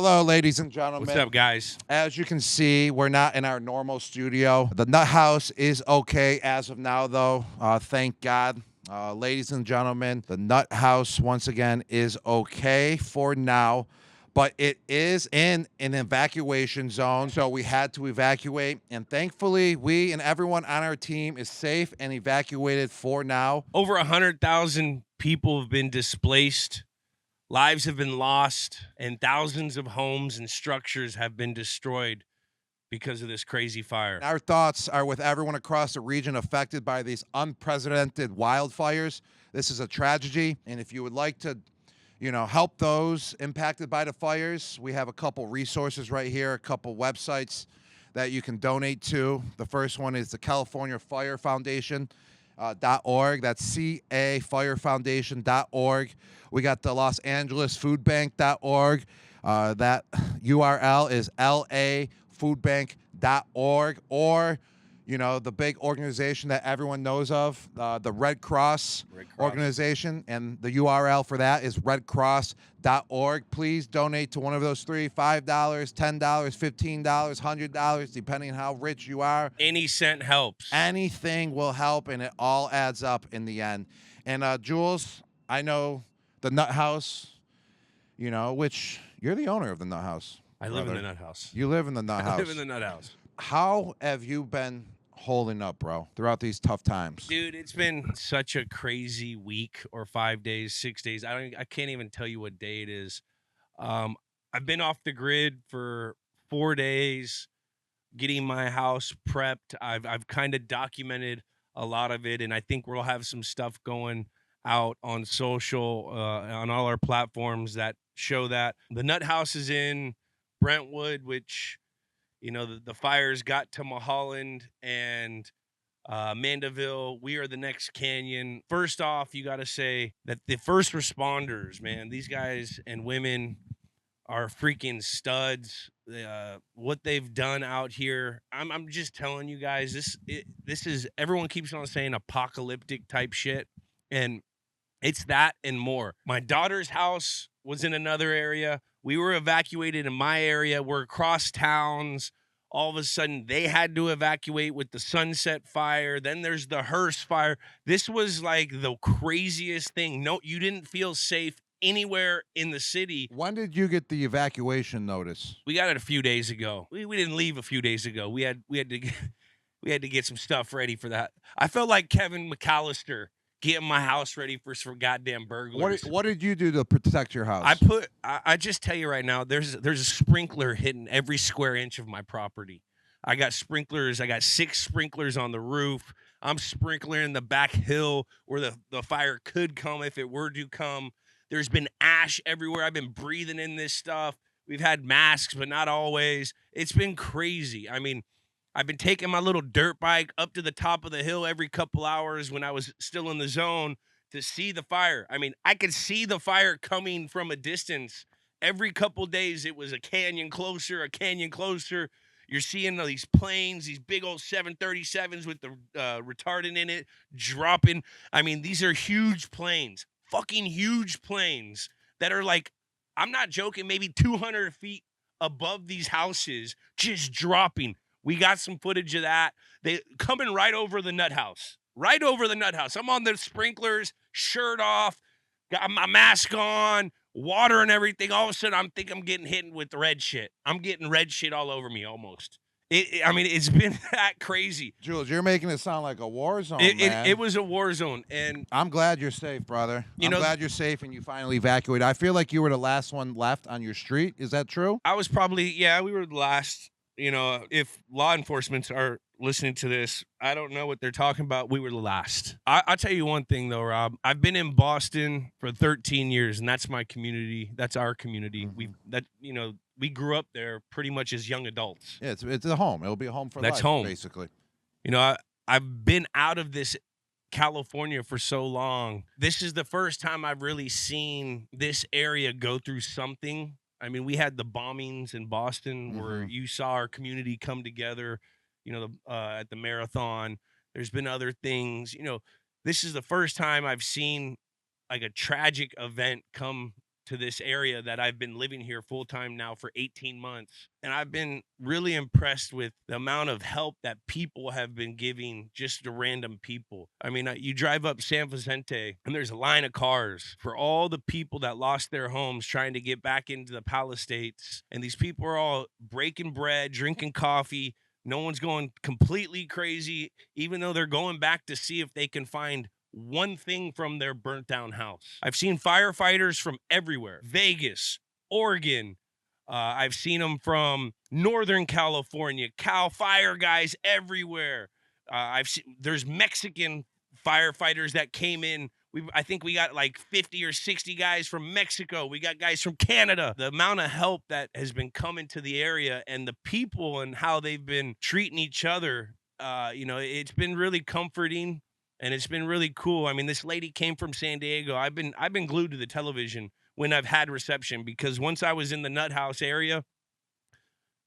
Hello, ladies and gentlemen. What's up, guys? As you can see, we're not in our normal studio. The Nut House is okay as of now, though. Thank God. Ladies and gentlemen, the Nut House, once again, is okay for now, but it is in an evacuation zone, so we had to evacuate. And thankfully, we and everyone on our team is safe and evacuated for now. Over 100,000 people have been displaced. Lives have been lost, and thousands of homes and structures have been destroyed because of this crazy fire. Our thoughts are with everyone across the region affected by these unprecedented wildfires. This is a tragedy, and if you would like to, help those impacted by the fires, we have a couple resources right here, a couple websites that you can donate to. The first one is the California Fire Foundation. .org. That's cafirefoundation.org. We got the Los Angeles Food Bank.org. That URL is lafoodbank.org, or the big organization that everyone knows of, the Red Cross organization, and the URL for that is redcross.org. Please donate to one of those three: $5, $10, $15, $100, depending on how rich you are. Any cent helps. Anything will help, and it all adds up in the end. And Jules, I know the Nut House, which you're the owner of the Nut House. I live in the Nut House. You live in the Nut House. I live in the Nut House. How have you been holding up, bro, throughout these tough times? Dude, it's been such a crazy week, or 5 days, 6 days. I can't even tell you what day it is. I've been off the grid for 4 days, getting my house prepped. I've kind of documented a lot of it, and I think we'll have some stuff going out on social, on all our platforms that show that. The Nut House is in Brentwood, which, the fires got to Mulholland and Mandeville. We are the next canyon. First off, you got to say that the first responders, man, these guys and women are freaking studs. What they've done out here, I'm just telling you guys, this is, everyone keeps on saying apocalyptic type shit, and it's that and more. My daughter's house was in another area. We were evacuated in my area. We're across towns. All of a sudden, they had to evacuate with the Sunset Fire. Then there's the Hearst Fire. This was like the craziest thing. No, you didn't feel safe anywhere in the city. When did you get the evacuation notice? We got it a few days ago. We didn't leave a few days ago. We had to get some stuff ready for that. I felt like Kevin McAllister getting my house ready for some goddamn burglars. What did you do to protect your house? I just tell you right now, there's a sprinkler hitting every square inch of my property. I got sprinklers. I got 6 sprinklers on the roof. I'm sprinkling the back hill where the fire could come if it were to come. There's been ash everywhere. I've been breathing in this stuff. We've had masks, but not always. It's been crazy. I mean, I've been taking my little dirt bike up to the top of the hill every couple hours when I was still in the zone to see the fire. I mean, I could see the fire coming from a distance. Every couple days, it was a canyon closer, a canyon closer. You're seeing these planes, these big old 737s with the retardant in it, dropping. I mean, these are huge planes, fucking huge planes that are like, I'm not joking, maybe 200 feet above these houses, just dropping. We got some footage of that. They coming right over the Nut House. Right over the Nut House. I'm on the sprinklers, shirt off, got my mask on, water and everything. All of a sudden, I'm getting hit with red shit. I'm getting red shit all over me almost. It's been that crazy. Jules, you're making it sound like a war zone, man. It was a war zone, and I'm glad you're safe, brother. I'm glad you're safe and you finally evacuated. I feel like you were the last one left on your street. Is that true? I was probably, we were the last. If law enforcement are listening to this, I don't know what they're talking about. We were the last. I'll tell you one thing, though, Rob. I've been in Boston for 13 years, and that's my community. That's our community. Mm-hmm. We grew up there pretty much as young adults. Yeah, it's a home. It'll be a home for life, home. Basically. I've been out of this California for so long. This is the first time I've really seen this area go through something. I mean, we had the bombings in Boston where you saw our community come together, at the marathon. There's been other things. This is the first time I've seen like a tragic event come to this area that I've been living here full time now for 18 months. And I've been really impressed with the amount of help that people have been giving just to random people. I mean, you drive up San Vicente and there's a line of cars for all the people that lost their homes trying to get back into the Palisades. And these people are all breaking bread, drinking coffee. No one's going completely crazy, even though they're going back to see if they can find one thing from their burnt down house. I've seen firefighters from everywhere, Vegas, Oregon. I've seen them from Northern California, Cal Fire guys everywhere. There's Mexican firefighters that came in. I think we got like 50 or 60 guys from Mexico. We got guys from Canada. The amount of help that has been coming to the area and the people and how they've been treating each other, it's been really comforting and it's been really cool. I mean, this lady came from San Diego. I've been glued to the television when I've had reception because once I was in the Nut House area,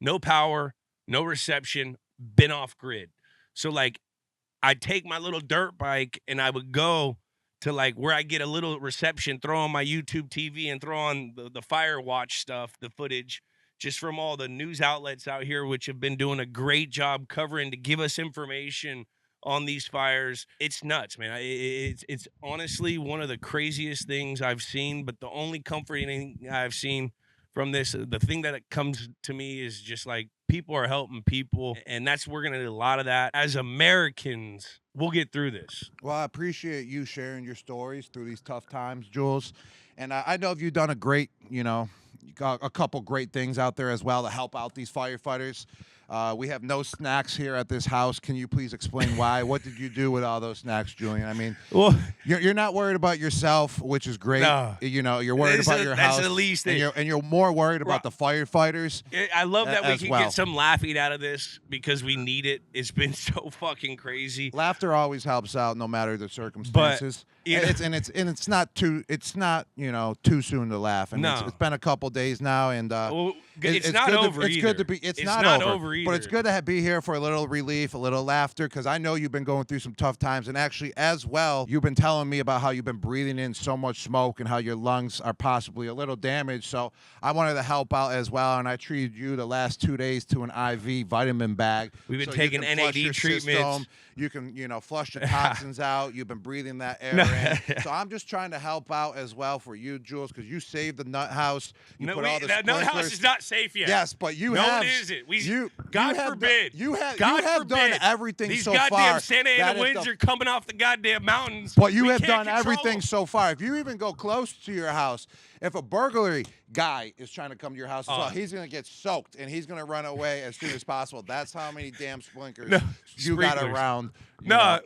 no power, no reception, been off grid. So like I'd take my little dirt bike and I would go to like where I get a little reception, throw on my YouTube TV and throw on the fire watch stuff, the footage just from all the news outlets out here, which have been doing a great job covering to give us information on these fires. It's nuts, man. It's honestly one of the craziest things I've seen, but the only comforting thing I've seen from this, the thing that comes to me is just like people are helping people, and we're going to do a lot of that. As Americans, we'll get through this. Well, I appreciate you sharing your stories through these tough times, Jules. And I know you've done you got a couple great things out there as well to help out these firefighters. We have no snacks here at this house. Can you please explain why? What did you do with all those snacks, Julian? I mean, well, you're not worried about yourself, which is great. No. You're worried about your house. That's the least thing. And you're more worried about the firefighters. I love that we can well. get some laughing out of this because we need it. It's been so fucking crazy. Laughter always helps out, no matter the circumstances. It's not too soon to laugh. And no. It's been a couple days now, and it's not over either. It's good to be. It's not over either. But it's good to be here for a little relief, a little laughter, because I know you've been going through some tough times, and actually, as well, you've been telling me about how you've been breathing in so much smoke and how your lungs are possibly a little damaged. So I wanted to help out as well, and I treated you the last 2 days to an IV vitamin bag. We've been taking NAD treatments. You can flush the toxins out. You've been breathing that air in. So I'm just trying to help out as well for you, Jules, because you saved the Nut House. Put all the that Nut House is not safe yet. Yes, but you no, have. No, it isn't. God forbid. You have done everything These so far. These goddamn Santa Ana winds are coming off the goddamn mountains. But you have done everything so far. If you even go close to your house, if a burglary guy is trying to come to your house as well, he's going to get soaked, and he's going to run away as soon as possible. That's how many damn sprinklers you got around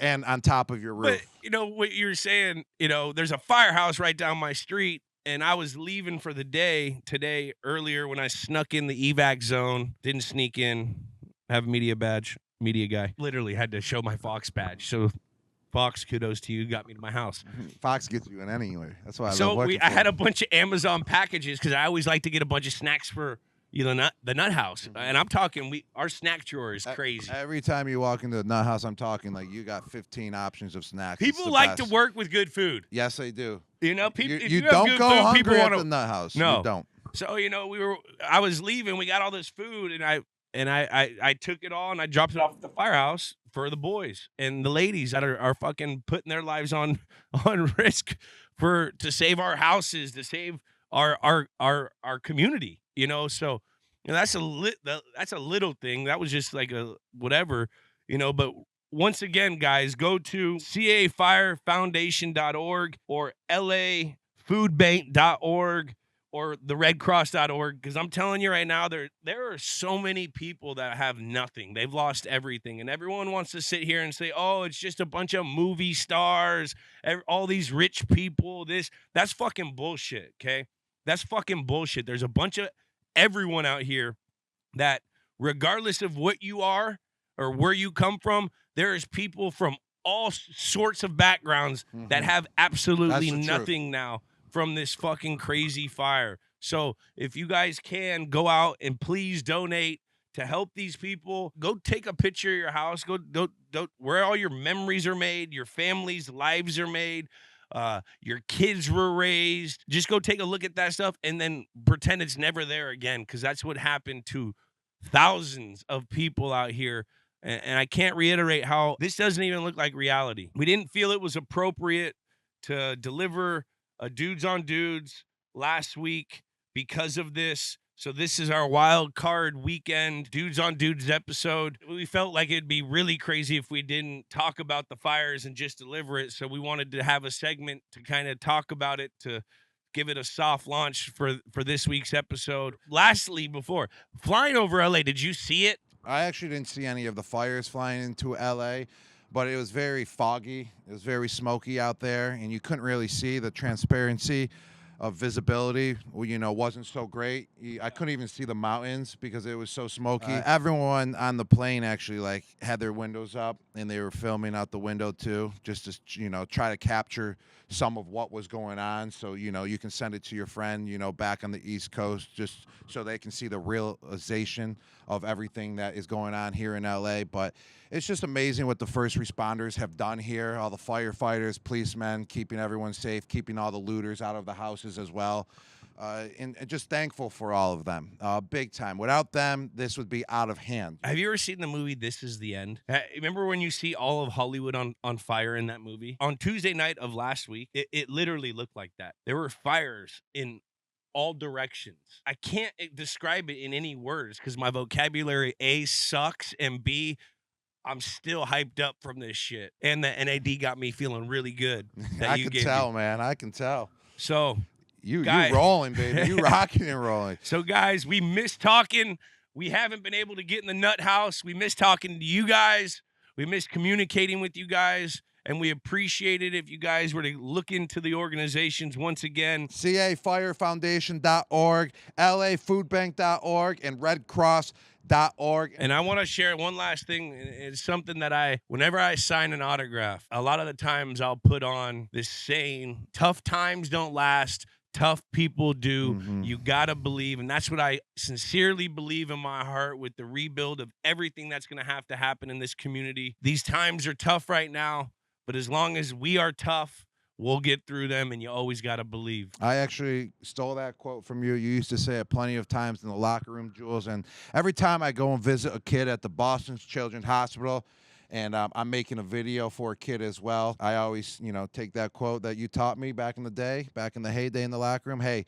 and on top of your roof. But, what you're saying, there's a firehouse right down my street, and I was leaving for the day today earlier when I snuck in the evac zone, didn't sneak in, have a media badge, media guy. Literally had to show my Fox badge. So Fox, kudos to you, got me to my house. Fox gets you in anyway. That's why I love working I had a bunch of Amazon packages because I always like to get a bunch of snacks for the Nut House. And I'm talking, our snack drawer is crazy. Every time you walk into the Nut House, I'm talking like you got 15 options of snacks. People like to work with good food. Yes, they do. People, you don't go hungry at the Nut House. No, you don't. So I was leaving. We got all this food, and I took it all and I dropped it off at the firehouse for the boys and the ladies that are fucking putting their lives on risk to save our houses, to save our community, So that's a little thing. That was just like a whatever, But once again, guys, go to cafirefoundation.org or lafoodbank.org. or the redcross.org, because I'm telling you right now, there are so many people that have nothing. They've lost everything, and everyone wants to sit here and say, oh, it's just a bunch of movie stars, all these rich people, that's fucking bullshit, okay? That's fucking bullshit. There's a bunch of everyone out here that, regardless of what you are or where you come from, there is people from all sorts of backgrounds that have absolutely nothing now from this fucking crazy fire. So if you guys can, go out and please donate to help these people. Go take a picture of your house. Go where all your memories are made, your family's lives are made. your kids were raised. Just go take a look at that stuff and then pretend it's never there again, because that's what happened to thousands of people out here. And I can't reiterate how this doesn't even look like reality. We didn't feel it was appropriate to deliver a dudes on dudes last week because of this. So this is our wild card weekend dudes on dudes episode. We felt like it'd be really crazy if we didn't talk about the fires and just deliver it. So we wanted to have a segment to kind of talk about it, to give it a soft launch for this week's episode. Lastly, before flying over LA, did you see it? I actually didn't see any of the fires flying into LA, but it was very foggy. It was very smoky out there, and you couldn't really see. The transparency of visibility, wasn't so great. I couldn't even see the mountains because it was so smoky. Everyone on the plane actually had their windows up, and they were filming out the window too, just to try to capture some of what was going on. So you can send it to your friend back on the East Coast, just so they can see the realization of everything that is going on here in LA. But it's just amazing what the first responders have done here. All the firefighters, policemen, keeping everyone safe, keeping all the looters out of the houses as well. And just thankful for all of them, big time. Without them, this would be out of hand. Have you ever seen the movie This Is the End? Remember when you see all of Hollywood on fire in that movie? On Tuesday night of last week, it literally looked like that. There were fires in all directions. I can't describe it in any words because my vocabulary, A, sucks, and B, I'm still hyped up from this shit. And the NAD got me feeling really good. I can tell, man. I can tell. So... You rolling, baby. You rocking and rolling. So, guys, we miss talking. We haven't been able to get in the nut house. We miss talking to you guys. We miss communicating with you guys. And we appreciate it if you guys were to look into the organizations once again. cafirefoundation.org, lafoodbank.org, and redcross.org. And I want to share one last thing. It's something that whenever I sign an autograph, a lot of the times I'll put on this saying, tough times don't last. Tough people do. Mm-hmm. You got to believe. And that's what I sincerely believe in my heart with the rebuild of everything that's going to have to happen in this community. These times are tough right now, but as long as we are tough, we'll get through them, and you always got to believe. I actually stole that quote from you. You used to say it plenty of times in the locker room, Jules, and every time I go and visit a kid at the Boston Children's Hospital, and I'm making a video for a kid as well, I always, take that quote that you taught me back in the day, back in the heyday in the locker room. Hey,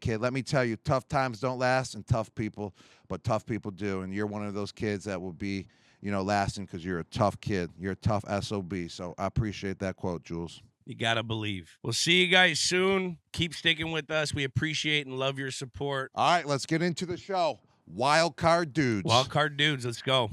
kid, let me tell you, tough times don't last, and tough people do. And you're one of those kids that will be, lasting because you're a tough kid. You're a tough SOB. So I appreciate that quote, Jules. You got to believe. We'll see you guys soon. Keep sticking with us. We appreciate and love your support. All right, let's get into the show. Wild Card Dudes. Wild Card Dudes, let's go.